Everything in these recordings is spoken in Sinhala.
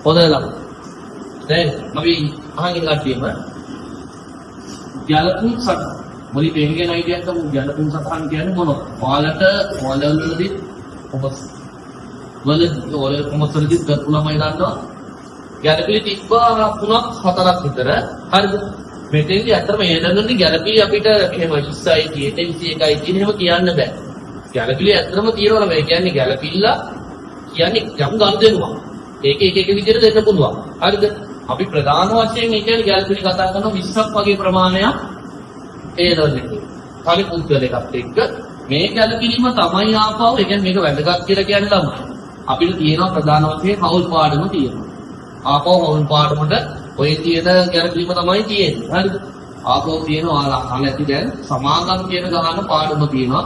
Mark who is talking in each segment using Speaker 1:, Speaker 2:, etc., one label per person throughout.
Speaker 1: හොඳයි ළමයි. දැන් අපි අහන් ඉන්න කට්ටියම ගැලපුම් සටහන් මොලි දෙන්නේ අයිඩියක් තමයි ගැලපුම් සටහන් කියන්නේ මොනවද? ඔයාලවලදී කොමස්වලදී ගත්තුලමයි දන්නවා. ගැලපිලි තිබ්බා 3ක් 4ක් විතර. හරිද? මෙතෙන්දී අතරම හේදන්නදී ගැලපිලි අපිට එහෙම 20යි 21යි කියන එහෙම කියන්න බෑ. ගැලපිලි ඇත්තම තියෙනවා මේ කියන්නේ ගැලපිල්ල කියන්නේ යම් ගනුදෙනුවක්. ඒක එක විදිහට දෙන්න පුළුවන්. හරිද? අපි ප්‍රධාන වශයෙන් ඒ කියන්නේ ගැලපිලි කතා කරනවා 20ක් වගේ ප්‍රමාණයක් හේදන්නේ. කලින් පුද්ගලයෙක්ත් එක්ක මේ ගැලපිලිම තමයි ආපහු ඒ කියන්නේ මේක වැදගත් කියලා කියන්නේ ළමයි. අපිට තියෙනවා ප්‍රධාන වශයෙන් හවුල් පාඩම තියෙනවා. ආපහු හවුල් පාඩමට ඔය තියෙන ගැලපිලිම තමයි තියෙන්නේ. හරිද? ආපහු තියෙනවා අහලා දැන් සමාගම් කියන ගහන පාඩම තියෙනවා.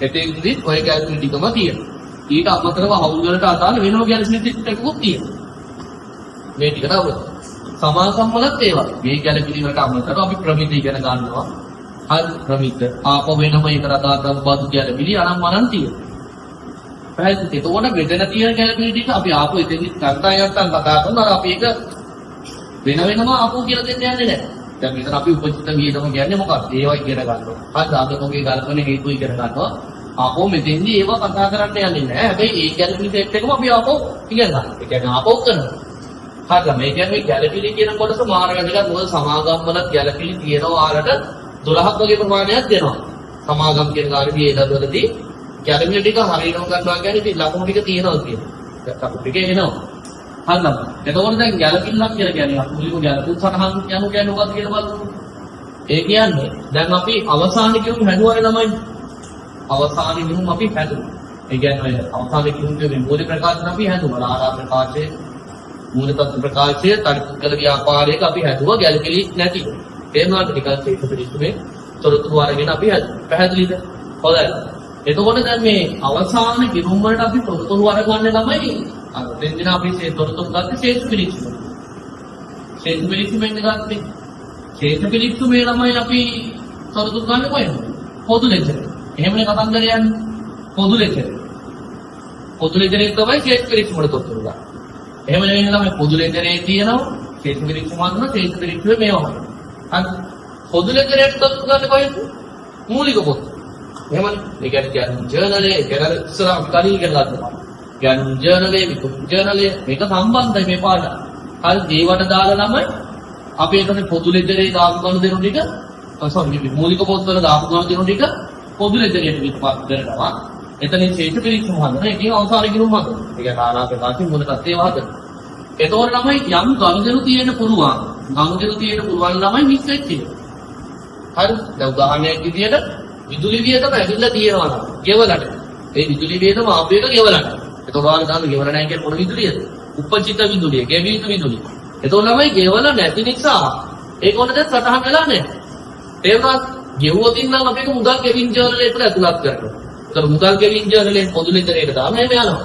Speaker 1: එතෙන්දි ඔය ගැලපිලි ටිකම තියෙනවා. ඊට අමතරව හවුල් වලට අදාළ වෙනම ගැලපිලි ටිකකුත් තියෙනවා. මේ ටික තමයි සමාගම් වලත් ඒවා. මේ ගැලපිලි වලට අමතරව අපි ප්‍රමිති ඉගෙන ගන්නවා. හරි ප්‍රමිත. ආපහු වෙනම ඒකට අදාළ බදු ගැලපිලි අනම් මනන් තියෙනවා. පැහැදිලිද? එතකොට මෙතන තියෙන ගැලපිලි ටික අපි ආපහු එතෙන්දි ගන්ටයන්ටන් කතා කරනවා. අපි ඒක වෙනම ආපහු කියලා දෙන්න යන්නේ නැහැ. දැන් මෙතන අපි උපචිත වියදම කියන්නේ මොකක්ද? ඒවා ඉගෙන ගන්නවා. හරි ආගමෝගේ ගල්පන හේතු ඉගෙන ගන්නවා. ආපහු මෙතෙන්දී ඒවා කතා කරන්න යන්නේ නැහැ. හැබැයි ඒ ගැලපිලි සෙට් එකම අපි ආපහු ඉගෙන ගන්නවා. ඒ කියන්නේ ආපහු කරනවා. හරිද? මේ කියන්නේ ගැලපිලි කියන කොටස මාර වැදගත්. මොකද සමාගම් වලත් ගැලපිලි තියෙනවා ආලට 12ක් වගේ ප්‍රමාණයක් දෙනවා. සමාගම් කියන කාර්යයේ ඒදවලදී ගැලපිලි ටික හරියනවා ගන්නවා කියන්නේ ඉතින් ලකුණු ටික තියෙනවා කියනවා. ලකුණු ටික එනවා. හරිද? එතකොට දැන් ගැලපිල්ලක් කියලා කියන්නේ අපුලිම ගැලපුම් සටහන් කියන්නේ මොකක්ද කියලා බලමු. ඒ කියන්නේ දැන් අපි අවසාන කිරුම් හැදුවානේ ළමයි. අවසාන කිරුම් අපි හැදුවා. ඒ කියන්නේ අවසාන කිරුම්ගේ මූල ප්‍රකාශන අපි හැදුවා. ආරා ප්‍රකාශයේ මූල තත්ත්ව ප්‍රකාශයේ තර්කකල ව්‍යාපාරයක අපි හැදුවා ගැලපිලි නැතිව. තේරුණාද? ටිකක් ඒක පිළිතුරේ තොරතුරු අරගෙන අපි හැදුවා. පැහැදිලිද? හොඳයි. එතකොට දැන් මේ අවසාන කිරුම් වලට අපි තොරතුරු අරගන්නේ ළමයි. අර දෙන්න අපි තොරතුරු ගත්තේ ශේෂ පිළිතුර. ශේෂ පිළිතුරෙන් ගත්තේ. ශේෂ පිළිතුරේ ළමයි අපි තොරතුරු ගන්න කොහෙද? පොදු ලෙජර්. එහෙමනේ කතන්දර යන්නේ. පොදු ලෙජර්. පොදු ලෙජරේ තමයි ශේෂ පිළිතුර තොරතුරු ගන්න. එහෙම නෙවෙයි ළමයි පොදු ලෙජරේ තියෙනවා ශේෂ පිළිතුර වන්න ශේෂ පිළිතුර මේවමයි. හරි. පොදු ලෙජරේ තොරතුරු ගන්න කොහෙද? මූලික පොත්. එහෙමනේ. ඒ කියන්නේ ජර්නලේ කියලා ඉස්සරහ කලින් කරලා තියෙනවා. කියන්නේ ජර්නලේ ජර්නලේ මේක සම්බන්ධයි මේ පාඩම. හරි දේවට දාලා ළමයි අපි එතන පොදු ලෙජරේ දාපු ගන්න දෙනු ටික මූලික පොත්වල දාපු ගන්න දෙනු ටික පොදු ලෙජරේට විපාක කරනවා. එතනින් ශේෂ පිළිතුරු හදන එකේ අවසාන කිරුම් හදන. ඒ කියන්නේ ආනා ප්‍රකාශයේ මූල තත්ත්වය වහදන. එතකොට ළමයි යම් ගනුදෙනු තියෙන්න පුළුවන්. ගනුදෙනු තියෙන්න පුළුවන් ළමයි මිස් වෙච්ච එක. හරි. දැන් උදාහරණයක් විදියට විදුලි වියදම ඇවිල්ලා තියෙනවා නම් ගෙවලට. ඒ විදුලි වියදම ආපේක ගෙවලට. එතකොට ඔයාලා දාන්න ගෙවල නැහැ කියන්නේ මොන විදුලියද? උපචිත විදුලිය, ගෙවීම විදුලිය. එතකොට ළමයි ගෙවල නැති නිසා ඒක උඩ දැන් සටහන් වෙලා නැහැ. තේරුණාද? ගෙවුවොත් ඉන්නම් අපේක මුදල් ගෙවින් ජර්නලයට ඇතුළත් කරනවා. ඒතර මුදල් ගෙවින් ජර්නලයෙන් පොදු ලෙජරේට දාන්න එහෙම යනවා.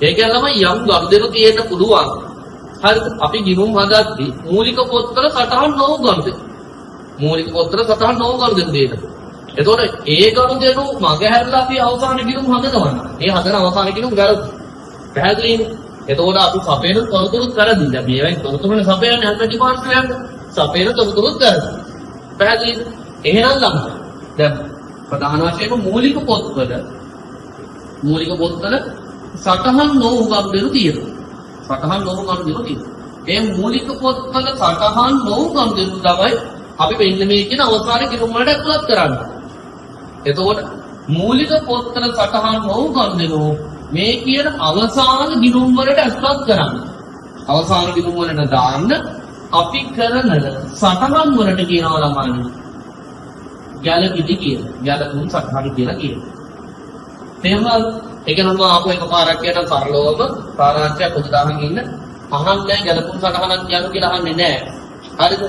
Speaker 1: ඒ කියන්නේ ළමයි යම් ගනුදෙනු තියෙන්න පුළුවන්. හරිද? අපි ගිමුම් හදද්දී මූලික පොත්වල සටහන් නොවු ගනුදෙනු. මූලික පොත්වල සටහන් නොවු ගනුදෙනු දෙන්න. එතකොට ඒ ගනුදෙනු මගහැරලා අපි අවසාන කිරුම් හදනවා. මේ හදන අවසාන කිරුම් වැරදි. පැහැදිලිද? එතකොට අපි සපේන තොරතුරුත් වැරදි. දැන් මේවෙන් තොරතුරුනේ සපයන්නේ හැම ඩිපාර්ට්මන්ට් එකක්. සපේන තොරතුරුත් වැරදි. පැහැදිලිද? එහෙනම් ළමයි. දැන් ප්‍රධාන වශයෙන්ම මූලික පොත්වල සටහන් නොවු ගනුදෙනු තියෙනවා. සටහන් නොවු ගනුදෙනු තියෙනවා. මේ මූලික පොත්වල සටහන් නොවු ගනුදෙනු තමයි අපි මෙන්න මේ කියන අවසාන කිරුම් වලට ඇතුළත් කරන්නේ. එතකොට මූලික පොත්වල සටහන් නොවු ගනුදෙනු මේ කියන අවසාන ගිණුම් වලට ඇතුළත් කරන්න. අවසාන ගිණුම් වලට දාන්න අපි කරන සටහන් වලට කියනවා ළමයි ගැලපිලි කියලා. ගැලපුම් සටහන් කියලා කියනවා. තේරුණාද? ඒක නම් ආපහු එකපාරක් කියන සරලවම සාරාංශයක් උදාහරණ ඉන්න අහන්නේ ගැලපුම් සටහනක් යනු කියලා අහන්නේ නැහැ. හරිද?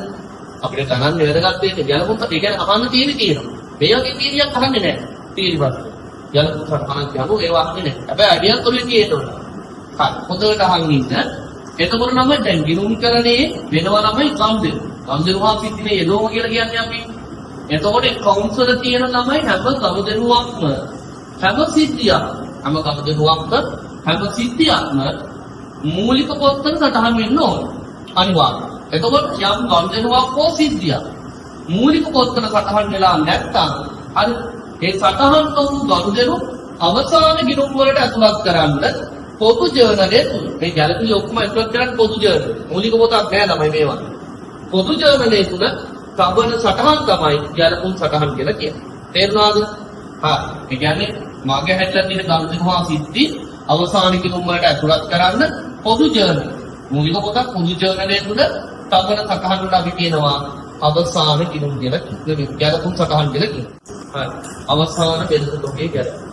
Speaker 1: අපිට ගණන් වැදගත් ඒක ගැලපුම් ඒ කියන්නේ අහන්න තියෙන්නේ කියනවා. මේ වගේ තීරියක් අහන්නේ නැහැ. තීරිවත්. ගැලපුම් සටහනක් යනු ඒව අහන්නේ නැහැ. හැබැයි අඩියක් ඔළුවේ තියෙනවා. හරි. හොඳට අහන් ඉන්න. එතකොට නම් දැන් ගිණුම් කරන්නේ වෙනවා ළමයි ගම්දෙනු. ගම්දෙනු හා සිද්ධිනේ යදෝම කියලා කියන්නේ අපි. එතකොට කවුන්ස් වල තියෙන ළමයි හැම ගම්දෙනුවක්ම හැම සිද්ධියක්ම මූලික පොත්වල සටහන් වෙන්න ඕන. අනිවාර්යයෙන්. එතකොට යම් ගනුදෙනුවක් හෝ සිද්ධියක් මූලික පොත්වල සටහන් වෙලා නැත්නම් අර ඒ සටහන් වූ ගනුදෙනු අවසාන ගිණුම් වලට ඇතුළත් කරන්න පොදු ජර්නලයේ තුල මේ ගැලපිලි ඔක්කොම ඇතුළත් කරන්න පොදු ජර්නල්. මූලික පොතක් නෑ තමයි මේවා. පොදු ජර්නලයේ තුල තබන සටහන් තමයි ගැලපුම් සටහන් කියලා කියන්නේ. තේරුණාද? හරි. ඒ කියන්නේ මගේ හැටලා තියෙන ගනුදෙනුවා සිද්ධි අවසාන ගිණුම් වලට ඇතුළත් කරන්න පොදු ජර්නල්. මූලික පොතක් පොදු ජර්නලයේ තුල තබන සටහන් වල අපි කියනවා අවසාන ගිණුම් කියලා කියනවා. ගැලපුම් සටහන් කියලා කියනවා. හරි. අවසාන වෙළඳ තොගේ ගැලපුම්.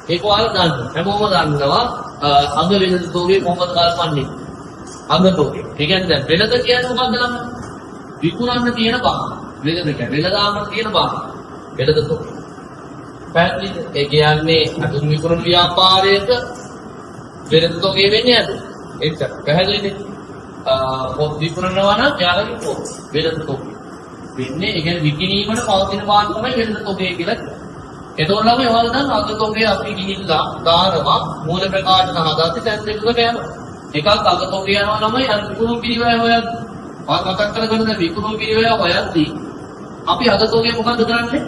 Speaker 1: ඒක ඔයාලා දන්න. හැමෝම දන්නවා අග වෙළඳ තොගේ කොහොමද ගලපන්නේ? අග තොගේ. ඒ කියන්නේ දැන් වෙළඳ කියන්නේ මොකක්ද නම්? විකුණන්න තියෙන බාහ. වෙළඳ කියන්නේ වෙළඳාමට තියෙන බාහ. වෙළඳ තොගේ. පැහැදිලිද? ඒ කියන්නේ අතුරු විකුණන ව්‍යාපාරයක වෙළඳ තොගේ වෙන්නේ නැද්ද? ඒක පැහැදිලිද? පොත් විකුණනවා නම් යාළුවෝ පොත් වෙළඳ තොගේ. වෙන්නේ ඒ කියන්නේ විකිණීමට පවතින බාහ තමයි වෙළඳ තොගේ කියලා කියන්නේ. එතකොට ළමයි ඔයාලා දැන් අග තොගේ අපි ගිහිල්ලා දානවා මූල ප්‍රකාශන හදාති දැන් දෙකකට යනවා. එකක් අග තොගේ යනවා ළමයි අර විකුණුම් පිළිවෙල හොයද්දි. ඔයාලා මතක් කරගන්න දැන් විකුණුම් පිළිවෙල හොයද්දී අපි අග තොගේ මොකද්ද කරන්නේ?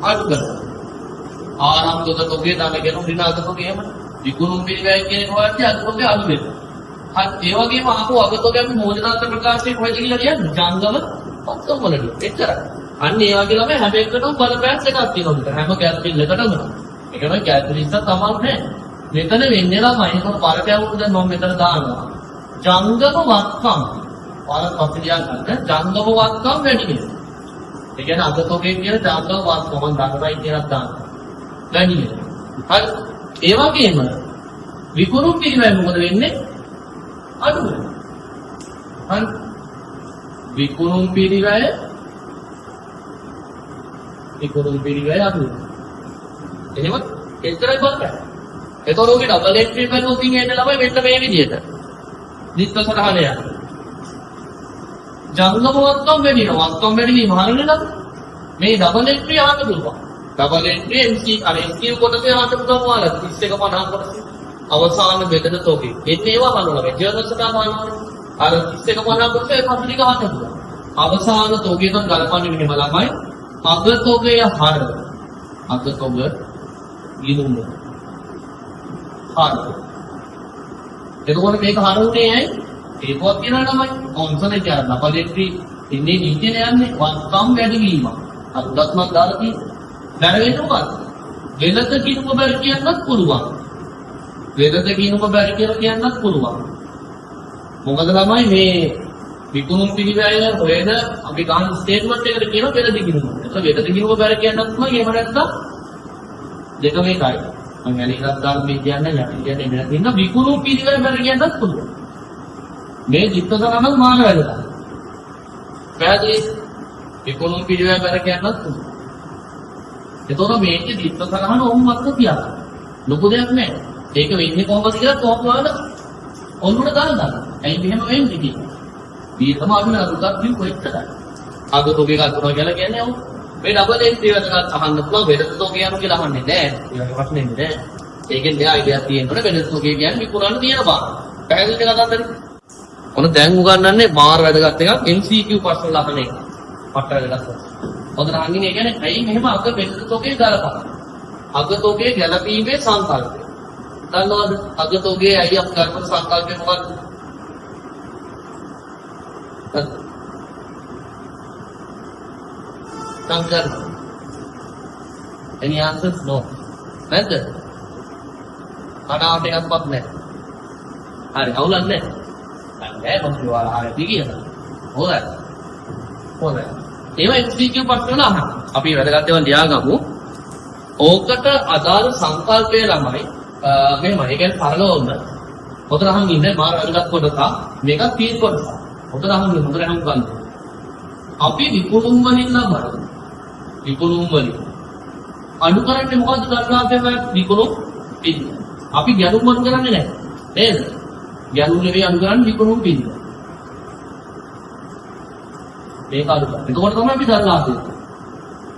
Speaker 1: අඩු කරනවා. ආරම්භක තොගේ දාගෙන උඩින අග තොගේ එහෙම විකුණුම් පිළිවෙල කියන එක හොයද්දී අග තොගේ අඩු වෙනවා. හරි ඒ වගේම ආපහු අග තොගේ අපි මූලධාතු ප්‍රකාශනයේ හොයද කියලා කියන්නේ ජංගම පොත්වල වලදී. එච්චරයි. අන්න ඒ වගේ ළමයි හැම එකකටම බලපෑම් එකක් තියෙනවා. හැම කැලකිල්ලකටම. ඒක තමයි කැලකිලිස්ස තමයි. මෙතන වෙන්නේ ළමයි ඒක බලපෑම් දැන් මම මෙතන දානවා. ජංගම වත්කම්. ඔයාලා පස්සේ ගන්න ජංගම වත්කම් වැඩි වෙනවා. ඒ කියන්නේ අගතෝකේ කියන ජංගම වත්කම මම දන්නවයි කියලා දානවා. වැඩි වෙනවා. හරි. ඒ වගේම විකුණුම් පිළිවෙල මොකද වෙන්නේ? අඩු වෙනවා. හරි. විකුණුම් පිළිවෙල විකුණුම් පිළිවෙල අඩු වෙනවා. එහෙම එච්චරයි බලන්න. ඒතකොට ඔගේ ඩබල් එන්ට්‍රි බලුවොත් ඉන්නේ ළමයි මෙන්න මේ විදිහට. දිත්ත සටහන යනවා. ජංගම වත්කම් වැඩි වෙනවා. වත්කම් වැඩි වීම හරියද? මේ ඩබල් එන්ට්‍රි ආන්න පුළුවන්. ඩබල් එන්ට්‍රි MC අර MC කොටසේ ආන්න පුළුවන් වල 31 50 කොටසේ. අවසාන වෙදන තෝගේ. එන්නේ ඒවා බලනවා. මේ ජර්නල් සටහන බලනවා. අර 31 50 කොටසේ පස්සේ ආන්න පුළුවන්. අවසාන තෝගේ නම් ගලපන්නේ මෙහෙම ළමයි. අගතෝගේ හර අගතෝග ගිනුම හර එතකොට මේක හරුනේ ඇයි ඒකවත් කියනවා තමයි කොන්සොනන්ට් එක ඩබල් එන්ට්‍රි ඉන්නේ නිචේ යන්නේ වත්කම් වැඩි වීම අද්දත්මක් දාලා තියෙනවා දැනෙන්නේ මොකක්ද වෙනත කිනුම බැරි කියන්නත් පුළුවන් වෙනත කිනුම බැරි කියලා කියන්නත් පුළුවන් මොකද ළමයි මේ විකුණුම් පිළිවෙල හොයන අපි ගන්න ස්ටේට්මන්ට් එකට කියන වෙලද කිනුම. ඒක වෙලද කිනුම බැර කියන්නත් තමයි එහෙම නැත්නම් දෙකම එකයි. මම වැලිරක් දාන්න මේ කියන්නේ නැහැ. කියන්නේ නෑ. ඉන්න විකුණුම් පිළිවෙල බැර කියන්නත් පුළුවන්. මේ චිත්තසනම මාන වැඩලා. පැහැදිලි විකුණුම් පිළිවෙල බැර කියන්නත් පුළුවන්. ඒතකොට මේකේ චිත්තසනහන ඔහොමත් තියන්න. ලොකු දෙයක් නෑ. ඒක වෙන්නේ කොහොමද කියලා කොහොමද ඔන්නුන දාන්න. ඇයි මෙහෙම වෙන්නේ කියන්නේ? ඊටම අපි නරුටක් දින් කොහෙටද? අගතෝගේ ගන්නවා කියලා කියන්නේ ඔව්. මේ ඩබල් එන්ට්‍රි වලට අහන්න පුළුවන් වෙනතෝගේ යනවා කියලා අහන්නේ නෑ. ඒක ප්‍රශ්නේ නෑ. ඒකෙන් දෙහා ඉඩයක් තියෙනකොට වෙනතෝගේ කියන්නේ විකුණන්න තියෙන බා. පැහැදිලිද කතාවද? ඔන්න දැන් උගන්වන්නේ මාර වැදගත් එකක් MCQ ප්‍රශ්න ලහන එක. පට්ට වැදගත්. ඔතන අහන්නේ ඒ කියන්නේ ඇයි මෙහෙම අග වෙනතෝගේ ගලපන? අගතෝගේ ගැලපීමේ සංකල්පය. දන්නවද? අගතෝගේ ඇයි අප කරන සංකල්පය මොකක්ද? Tanggal. Any answers? No. නැද්ද? කඩාවට එකක්වත් නැහැ. හරි, අවුලක් නැහැ. නෑ මම ඔයාලා ආයෙත් කියනවා. හොඳයි. හොඳයි. ඒවා MCQ ප්‍රශ්න වල අහන්න. අපි වැදගත් ඒවා ලියාගමු. ඕකට අදාළ සංකල්පය ළමයි මෙහෙම. ඒ කියන්නේ පරලෝම. ඔතන අහන් ඉන්නේ මාර වැදගත් කොටස. මේක තීර කොටස. ඔතන අහන් හොඳට අහන් ගන්න. අපි විකුණුම් වලින් ලබන විකුණුම් වලින් අඩු කරන්නේ මොකද්ද දන්නාද විකුණුම් පිළිවෙල. අපි ගැනුම් වලින් කරන්නේ නැහැ. නේද? ගැනුම් නෙවෙයි අඩු කරන්නේ විකුණුම් පිළිවෙල. මේක අඩු කරා. එතකොට තමයි අපි දන්නා තියෙන්නේ.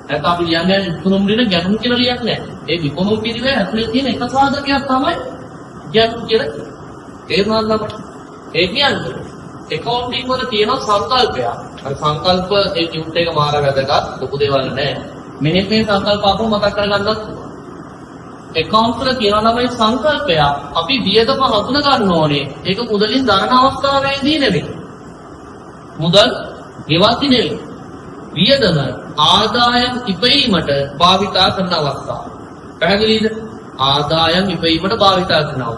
Speaker 1: නැත්නම් අපි කියන්නේ විකුණුම් දෙන ගැනුම් කියලා ලියන්නේ නැහැ. ඒ විකුණුම් පිළිවෙල ඇතුලේ තියෙන එක සාධකයක් තමයි ගැනුම් කියලා. තේරුණාද අපට? ඒ කියන්නේ accounting වල තියෙන සංකල්පය. අර සංකල්ප ඒ ටියුට් එක මාර වැදගත් ලොකු දේවල් නෑ. මෙහෙම මේ සංකල්ප අපව මතක් කරගන්නත් accounts වල කියනවා තමයි සංකල්පය. අපි වියදම හඳුන ගන්න ඕනේ. ඒක මුදලින් දරන අවස්ථාවේදී නෙවෙයි. මුදල් ගෙවද්දි නෙවෙයි. වියදම ආදායම් ඉපීමට භාවිතා කරන අවස්ථාව. පැහැදිලිද? ආදායම් ඉපීමට භාවිතා කරනවා.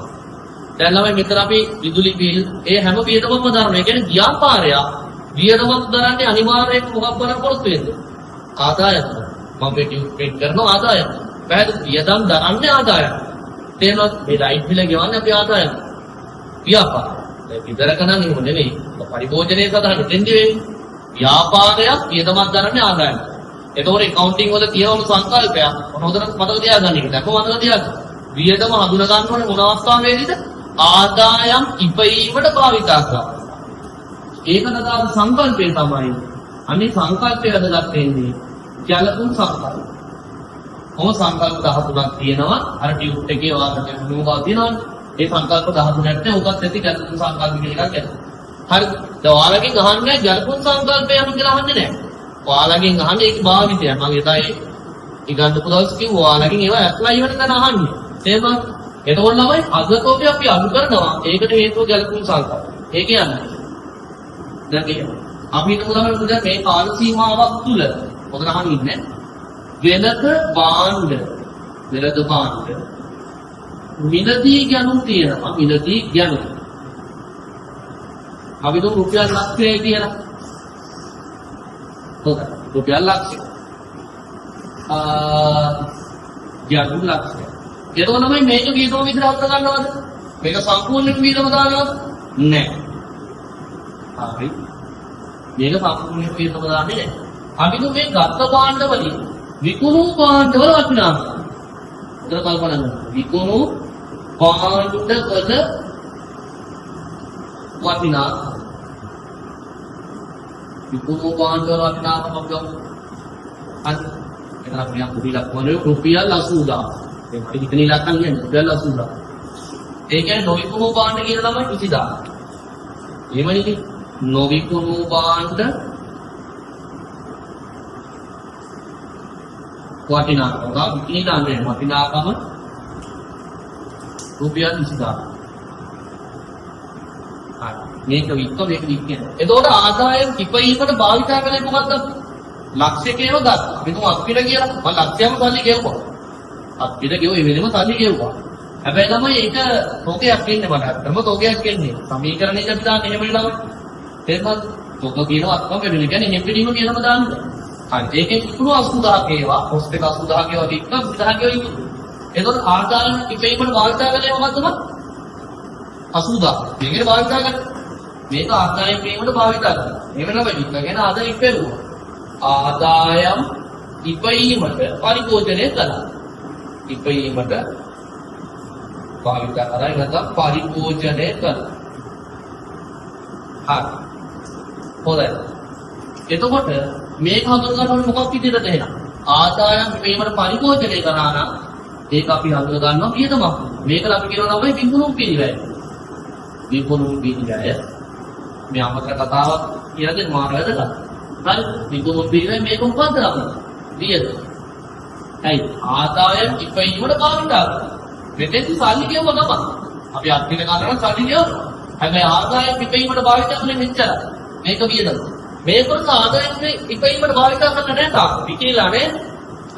Speaker 1: දැන් ළමයි මෙතන අපි විදුලි බිල් ඒ හැම වියදමක්ම දරනවා. ඒ කියන්නේ ව්‍යාපාරය වියදමක් දරන්නේ අනිවාර්යයෙන්ම මොකක් වරක් පොරොත්තු වෙන්න. ආදායම්. මම මේ ටියුට් කරන ආදායම්. පැහැදිලි වියදම් දරන්නේ ආදායම්. තේරෙනවද? මේ ලයිට් බිල ගෙවන්නේ අපි ආදායම්. ව්‍යාපාර. ඒ විතරක නම් එහෙම නෙවෙයි. පරිභෝජනයේ සඳහන් දෙන්නේ වෙන්නේ. ව්‍යාපාරයක් වියදමක් දරන්නේ ආදායම්. එතකොට accounting වල තියෙන සංකල්පයක් හොඳට මතක තියාගන්න එක. දැන් මතක තියාගන්න. වියදම හඳුන ගන්න ඕනේ මොන අවස්ථාවේදීද? ආදායම් ඉපීමට භාවිතා කරනවා. ඒකන දාන සංකල්පය තමයි. අනිත් සංකල්පය වැදගත් වෙන්නේ ජලකුන් සංකල්ප. කොහොම සංකල්ප 13ක් තියෙනවා. අර ටියුට් එකේ වාදනය මොනවා තියෙනවද? ඒ සංකල්ප 13 නැත්නම් උගත් ඇති ජලකුන් සංකල්ප කියලා එකක් යනවා. හරිද? දැන් ඔයාලගෙන් අහන්නේ ජලකුන් සංකල්පය අපි කියලා අහන්නේ නැහැ. ඔයාලගෙන් අහන්නේ ඒක භාවිතය. මම එදායි ඉගන්දපු දවස් කිව්වා ඔයාලගෙන් ඒවා ඇප්ලයි වෙන තැන අහන්නේ. තේරුණාද? එතකොට ළමයි අගතෝකේ අපි අඩු කරනවා. ඒකට හේතුව ජලකුන් සංකල්ප. ඒ කියන්නේ දැන් අපි හිතමු දැන් මේ කාල සීමාවක් තුල මොකද අහන්නේ වෙනද භාණ්ඩ මිලදී ගණන් තියෙනවා. මිලදී ගණන් අපි දුක් රුපියල් ලක්ෂය කියලා. හොඳයි. රුපියල් ලක්ෂය. ගණන් ලක්ෂය. එතකොට තමයි මේක වියදම විතර හද ගන්නවද? මේක සම්පූර්ණ වියදම දානවද? නැහැ. හරි. මේක සම්පූර්ණ වියදම දාන්නේ නැහැ. අපි මේ ගත්ත භාණ්ඩ වලින් විකුණු භාණ්ඩ වල වටිනාකම. උතර කල්පනා කරන්න. විකුණු භාණ්ඩ වල වටිනාකම. විකුණු භාණ්ඩ වල වටිනාකම ගමු. අන්න එතන අපි රුපියල් රුපියල් 80000. ඒ මට හිතන ඉලක්කම් කියන්නේ රුපියල් 80000. ඒ කියන්නේ නොවිකුණු භාණ්ඩ කියන ළමයි 20000. එහෙමනේ නොවිකුණු භාණ්ඩ වටිනාකම විකිණාන්නේ වටිනාකම රුපියල් 20000. හරි මේක වික්ක මේක වික්කන. එතකොට ආදායම් ඉපීමට භාවිතා කරන්නේ මොකද්ද? ලක්ෂයකේව ගත්තා. මේක අපිට කියලා මම ලක්ෂයම සල්ලි ගෙවුවා. අපිට ගෙවුවේ වෙනම සල්ලි ගෙවුවා. හැබැයි තමයි ඒක තෝකයක් ඉන්නේ මට. අරම තෝකයක් ඉන්නේ. සමීකරණයක අපි දාන්නේ එහෙම නේද? තේරුණාද? තෝක කියනවා අක්කම වෙන්නේ. කියන්නේ හෙම්පිඩීම කියලාම දාන්නේ. හරි ඒකෙන් ඉතුරු 80000 ඒවා කොස්ට් එක 80000 ඒවා වික්ක 20000 ඒවා ඉතුරු. එතකොට ආදායම් ඉපීමට භාවිතා කරන්නේ මොකද්ද? 80000. මේකට භාවිතා කරන්නේ. මේක ආදායම් ඉපීමට භාවිතා කරනවා. එහෙම නෙවෙයි වික්ක කියන ආදායම් ඉපෙරුවා. ආදායම් ඉපීමට පරිභෝජනය කළා. ඉපීමට භාවිතා කරා නැත්නම් පරිභෝජනය කළා. හරි. හොඳයි. එතකොට මේක හඳුනා ගන්න මොකක් විදිහටද එහෙනම්? ආදායම් ඉපීමට පරිභෝජනය කරා නම් ඒක අපි හඳුනා ගන්නවා වියදමක්. මේක අපි කියනවා තමයි විකුණුම් පිළිවෙල. විකුණුම් පිළිවෙල. මේ අමතර කතාවක් කියලා දෙන්න මාර වැදගත්. හරි විකුණුම් පිළිවෙල මේක මොකක්ද අපිට? වියදම. හයි ආදායම් ඉපීමට භාවිතා කරනවා. මෙතෙන් සල්ලි කියවම තමයි. අපි අත්දින ගන්නවා සල්ලි කියවනවා. හැබැයි ආදායම් ඉපීමට භාවිතා කරන්නේ මෙච්චරයි. මේක වියදම. මේකට ආදායම් ඉපීමට භාවිතා කරන්න නැහැ තාම. විකිලා නේ.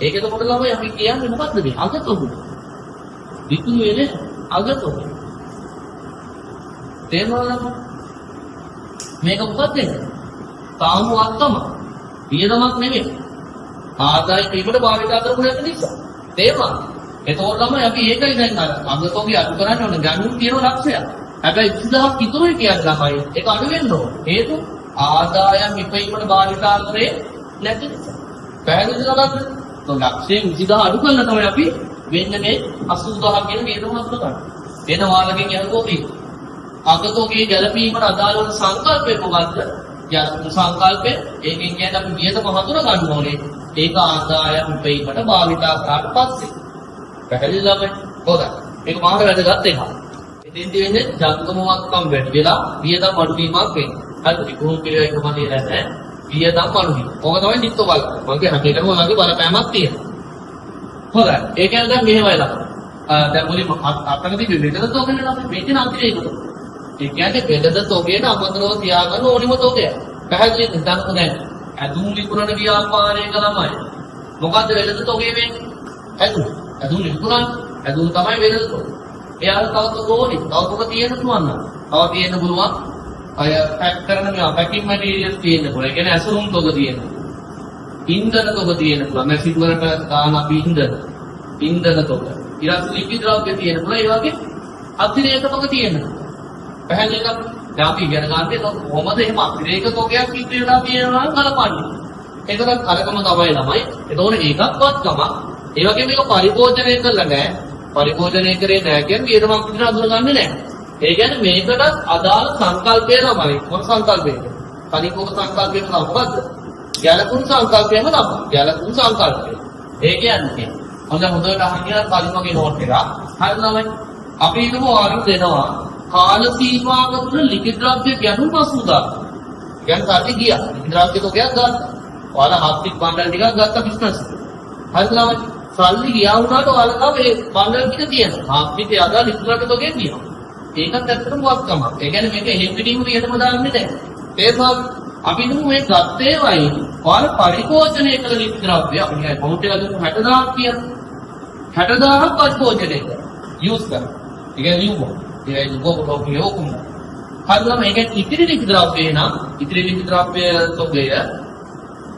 Speaker 1: ඒක එතකොට ළමයි අපි කියන්නේ මොකද්ද මේ? අගතොගු. විකුණු වෙන්නේ අගතොගු. තේරුණාද? මේක මොකක්ද? තාම වත්තම. වියදමක් නෙමෙයි. ආදායම් ඉපීමට භාවිතා කරපු නැති නිසා. තේරුණාද? එතකොට ළමයි අපි ඒකයි දැන් අගතොගු අඩු කරන්න ඕනේ. ගණන් තියෙන ලක්ෂයක්. හැබැයි 20000ක් ඉතුරුයි කියන්නේ ළමයි. ඒක අඩු වෙන්න ඕනේ. හේතුව ආදායම් ඉපීමට භාවිතා කරේ නැති නිසා. පැහැදිලිද නේද? ලක්ෂයෙන් 20000 අඩු කරලා තමයි අපි වෙන්න මේ 80000 කියන වියදම අතුර ගන්න. එන වාලකින් යනකොට අගතෝගේ ගැළපීමට අදාළ වන සංකල්පය මොකද්ද? යන සංකල්පය ඒකෙන් කියන්නේ අපි වියදම හඳුනා ගන්න ඕනේ. ඒක ආදායම් ඉපීමට භාවිතා කරාට පස්සේ. පැහැදිලිද ළමයි? හොඳයි. මේක මාර වැදගත් එකක්. එතෙන්දී වෙන්නේ ජංගමවත්කම් වැඩි වෙලා වියදම් අඩු වීමක් වෙන්නේ. හරි කොහොම පිළිවෙලක මොන්නේ නැහැ. වියදම් අඩු වීම. ඕක තමයි නිත්ත බල. මම කියන හැටේටම ඔයගේ බලපෑමක් තියෙනවා. හොඳයි. ඒ කියන්නේ දැන් මෙහෙමයි ලබන. දැන් මුලින්ම අතනදී වෙලද තෝගන්නේ නැහැ. මේකේ අතිරේකද. ඒ කියන්නේ වෙලද තෝගේට අමතරව තියාගන්න ඕනිම තෝගයක්. පැහැදිලිද? හිතන්නකෝ දැන්. ඇඳුම් විකුණන ව්‍යාපාරය කළමයි. මොකද්ද වෙලද තෝගේ වෙන්නේ? ඇඳුම් විකුණන ඇඳුම් තමයි වෙලද තෝගේ. එයාට තව තෝරි. තව තෝක තියෙන්න පුළුවන් නේද? තව තියෙන්න පුළුවන්. අය පැක් කරන මේ පැකින් මැටීරියල්ස් තියෙන්න පුළුවන්. ඒ කියන්නේ ඇසුරුම් තෝක තියෙන්න. ඉන්ධන තෝක තියෙන්න පුළුවන්. මැෂින් වලට දාන අපි ඉන්ධන තෝක. ඊළඟ ලිපි ද්‍රව්‍ය තියෙන්න පුළුවන්. ඒ වගේ අතිරේක තෝක තියෙන්න. පැහැදිලිද? දැන් අපි ඉගෙන ගන්නනේ කොහොමද එහෙම අතිරේක තෝකයක් ඉතිරිලා තියෙනවා කලපන්නේ. ඒකට අරකම තමයි ළමයි. ඒතකොට ඒකක්වත් ගම. ඒ වගේ මේක පරිභෝජනය කරලා නැහැ. පරිභෝජනය කරේ නැහැ කියන්නේ වියදමක් විතර අඳුරගන්නේ නැහැ. ඒ කියන්නේ මේකට අදාළ සංකල්පය තමයි. මොන සංකල්පයද? කලිකෝක සංකල්පයම තමයි මොකද්ද? ගැලකුණු සංකල්පයම තමයි. ගැලකුණු සංකල්පය. ඒ කියන්නේ හොඳට අහන්න කලින් වගේ නෝට් එකක්. හරිද ළමයි? අපි හිතමු ආරු දෙනවා. කාල සීමාවක තුන ලිපි ද්‍රව්‍ය ගැනුම් 80,000. කියන්නේ කාටද ගියා? ලිපි ද්‍රව්‍ය තෝකයක් ගත්තා. ඔයාලා හත්තික් බණ්ඩල් ටිකක් ගත්තා බිස්නස්. හරිද ළමයි? සල්ලි ගියා වුණාට ඔයාලා තව ඒ බණ්ඩල් ටික තියෙනවා. හත්තිකේ අදා ලිපි ද්‍රව්‍ය තෝකේ තියෙනවා. ඒකත් ඇත්තටම වත්කමක්. ඒ කියන්නේ මේක එහෙම් පිටින්ම වියදම දාන්නේ නැහැ. තේරුණාද? අපි හිතමු මේ ගත්තේ වයි ඔයාලා පරිභෝජනය කළ ලිපි ද්‍රව්‍ය අපි කියයි කවුන්ට් එක දුන්නු 60,000ක් කියන. 60,000ක් පරිභෝජනය කරා. යූස් කරා. ඒ කියන්නේ යූමෝ. ඒ දුකෝ කියෝකුම. හරියම මේක ඉතිරි ලිපි ද්‍රව්‍ය නම් ඉතිරි ලිපි ද්‍රව්‍ය තොගය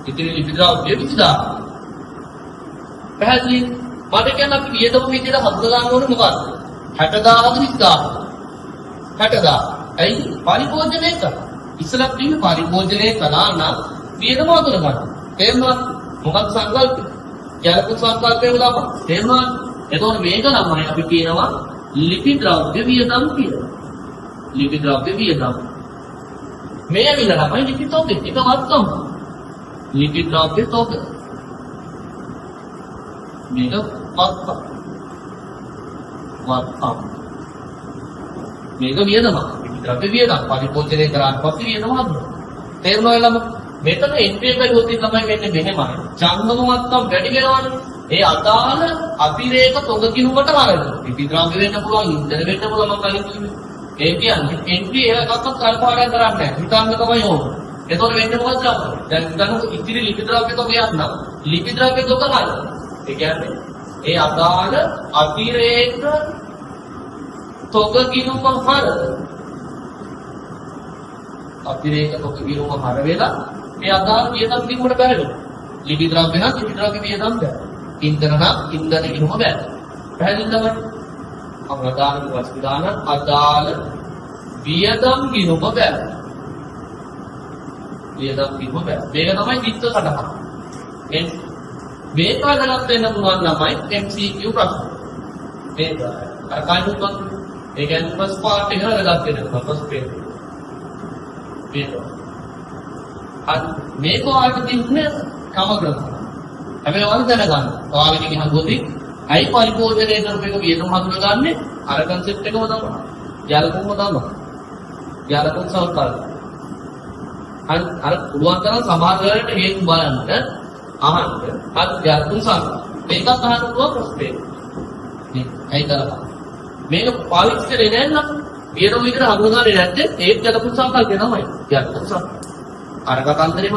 Speaker 1: ඉතිරි ලිපි ද්‍රව්‍ය 20,000. පැහැදිලි? මට කියන්න අපි වියදම විදිහට හදලා ගන්න ඕනේ මොකක්ද? 60,000ද 20,000ද? 60,000. ඇයි? පරිභෝජනය කරා. ඉස්සලක් තියෙන පරිභෝජනය කළා නම් වියදම අතුර ගන්න. තේරුණාද? මොකක්ද සංකල්පය? ගැලපු සංකල්පය උදාපන්. තේරුණාද? එතකොට මේක ළමයි අපි කියනවා ලිපි ද්‍රව්‍ය වියදම් කියලා. ලිපි ද්‍රව්‍ය වියදම්. මේ ඇවිල්ලා ළමයි ලිපි තෝක එක වත්කම්. ලිපි ද්‍රව්‍ය තෝක. මේක වත්කම්. මේක වියදම. ලිපි ද්‍රව්‍ය වියදම්. පරිභෝජනය කරාට පස්සේ වියදම හදනවා. තේරුණා ළම? මෙතන එන්ට්‍රි එක ගොතින් තමයි වෙන්නේ මෙහෙමයි. ජංගම වත්කම් වැඩි වෙනවනේ. ඒ අදාළ අතිරේක තොග කිනුමට වරද. ලිපි ද්‍රව්‍ය වෙන්න පුළුවන්, ඉන්ධන වෙන්න පුළුවන් මම කලින් කිව්වේ. ඒ කියන්නේ එන්ට්‍රි එකක්වත් කල්පනා කරන්නේ නැහැ. හිතන්න තමයි ඕන. එතකොට වෙන්නේ මොකක්ද? දැන් හිතන්නකො ඉතිරි ලිපි ද්‍රව්‍ය තොගයක් නම් ලිපි ද්‍රව්‍ය තොග හරිද? ඒ කියන්නේ ඒ අදාළ අතිරේක තොග කිනුම හරිද? අතිරේක තොග කිනුම හර වෙලා ඒ අදාළ වියදම් කිනුමට බැහැලු. ලිපි ද්‍රව්‍ය නම් ලිපි ද්‍රව්‍ය වියදම් බැහැ. ඉන්ධන නම් ඉන්ධන කිනුම බෑ. පැහැදිලිද තමයි? අදාළ වස්තුදාන අදාළ වියදම් කිනුම බෑ. වියදම් කිනුම බෑ. මේක තමයි චිත්ත සටහන. මේක අදලත් වෙන්න පුළුවන් ළමයි MCQ ප්‍රශ්න. මේක අර කයින්වත් ඒ කියන්නේ ෆස්ට් පාර්ට් එක අදලත් වෙනවා. First page. මේක ඔයාලට තින්නේ කමකට. හැබැයි ඔයාලා දැනගන්න. ඔයාලගේ ගිහගොතින් අයි පරිභෝජනය කරපු එක වියදම හඳුනගන්නේ අර කන්සෙප්ට් එකම තමයි. යාලකුම තමයි. යාලකුම් සවකාල. අර පුළුවන් තරම් සමාජ වලට හේතු බලන්න අහන්න. අත් යාලකුම් සවකාල. මේකත් අහන්න පුළුවන් ප්‍රශ්නේ. මේ ඇයි කරලා. මේක පාවිච්චි කරේ නැත්නම් වියදම විතර හඳුනගන්නේ නැත්නම් ඒත් යාලකුම් සවකාල කියනමයි. යාලකුම් සවකාල. අර කතන්දරේම